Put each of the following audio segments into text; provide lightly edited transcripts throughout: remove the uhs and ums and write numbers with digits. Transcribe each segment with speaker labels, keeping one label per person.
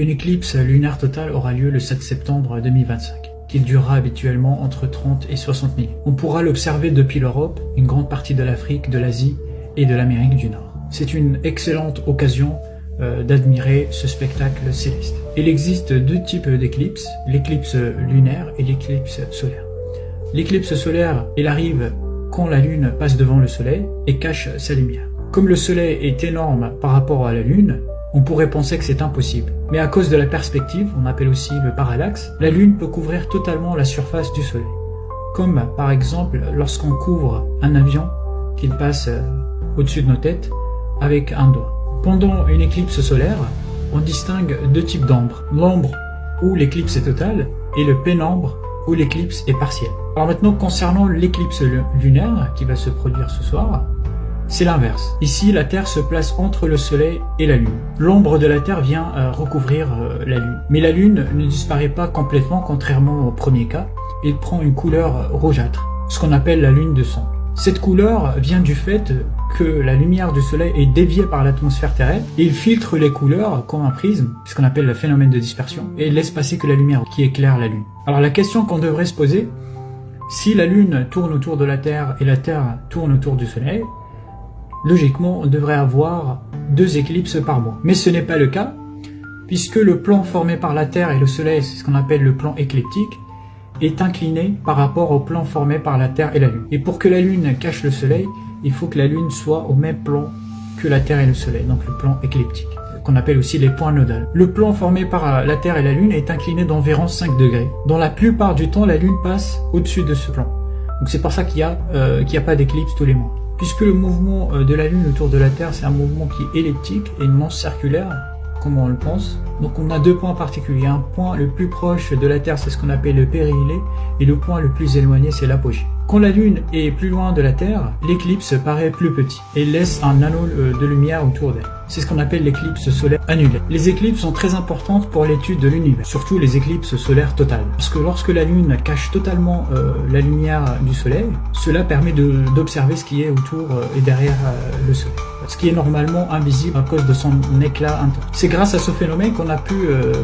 Speaker 1: Une éclipse lunaire totale aura lieu le 7 septembre 2025, qui durera habituellement entre 30 et 60 minutes. On pourra l'observer depuis l'Europe, une grande partie de l'Afrique, de l'Asie et de l'Amérique du Nord. C'est une excellente occasion d'admirer ce spectacle céleste. Il existe deux types d'éclipses, l'éclipse lunaire et l'éclipse solaire. L'éclipse solaire, elle arrive quand la Lune passe devant le Soleil et cache sa lumière. Comme le Soleil est énorme par rapport à la Lune, on pourrait penser que c'est impossible. Mais à cause de la perspective, on appelle aussi le parallaxe, la Lune peut couvrir totalement la surface du Soleil. Comme par exemple lorsqu'on couvre un avion qui passe au-dessus de nos têtes avec un doigt. Pendant une éclipse solaire, on distingue deux types d'ombres. L'ombre où l'éclipse est totale et le pénombre où l'éclipse est partielle. Alors maintenant, concernant l'éclipse lunaire qui va se produire ce soir, c'est l'inverse. Ici, la Terre se place entre le Soleil et la Lune. L'ombre de la Terre vient recouvrir la Lune. Mais la Lune ne disparaît pas complètement, contrairement au premier cas. Elle prend une couleur rougeâtre, ce qu'on appelle la lune de sang. Cette couleur vient du fait que la lumière du Soleil est déviée par l'atmosphère terrestre et il filtre les couleurs comme un prisme, ce qu'on appelle le phénomène de dispersion, et il laisse passer que la lumière qui éclaire la Lune. Alors la question qu'on devrait se poser, si la Lune tourne autour de la Terre et la Terre tourne autour du Soleil, logiquement, on devrait avoir 2 éclipses par mois. Mais ce n'est pas le cas, puisque le plan formé par la Terre et le Soleil, c'est ce qu'on appelle le plan écliptique, est incliné par rapport au plan formé par la Terre et la Lune. Et pour que la Lune cache le Soleil, il faut que la Lune soit au même plan que la Terre et le Soleil, donc le plan écliptique, qu'on appelle aussi les points nodaux. Le plan formé par la Terre et la Lune est incliné d'environ 5 degrés. Dans la plupart du temps, la Lune passe au-dessus de ce plan. Donc c'est pour ça qu'il n'y a pas d'éclipse tous les mois. Puisque le mouvement de la Lune autour de la Terre, c'est un mouvement qui est elliptique et non circulaire, comme on le pense. Donc on a 2 points particuliers. Un point le plus proche de la Terre, c'est ce qu'on appelle le périhélie, et le point le plus éloigné, c'est l'apogée. Quand la Lune est plus loin de la Terre, l'éclipse paraît plus petit et laisse un anneau de lumière autour d'elle. C'est ce qu'on appelle l'éclipse solaire annulaire. Les éclipses sont très importantes pour l'étude de l'univers, surtout les éclipses solaires totales. Parce que lorsque la Lune cache totalement la lumière du Soleil, cela permet d'observer ce qui est autour et derrière le Soleil. Ce qui est normalement invisible à cause de son éclat intense. C'est grâce à ce phénomène qu'on a pu,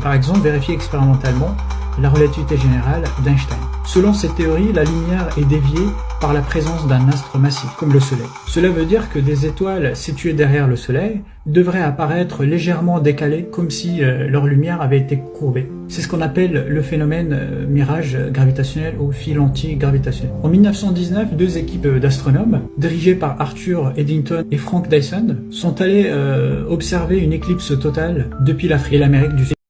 Speaker 1: par exemple, vérifier expérimentalement la relativité générale d'Einstein. Selon cette théorie, la lumière est déviée par la présence d'un astre massif, comme le Soleil. Cela veut dire que des étoiles situées derrière le Soleil devraient apparaître légèrement décalées, comme si leur lumière avait été courbée. C'est ce qu'on appelle le phénomène mirage gravitationnel ou fil anti-gravitationnel. En 1919, 2 équipes d'astronomes, dirigées par Arthur Eddington et Frank Dyson, sont allées observer une éclipse totale depuis l'Afrique et l'Amérique du Sud.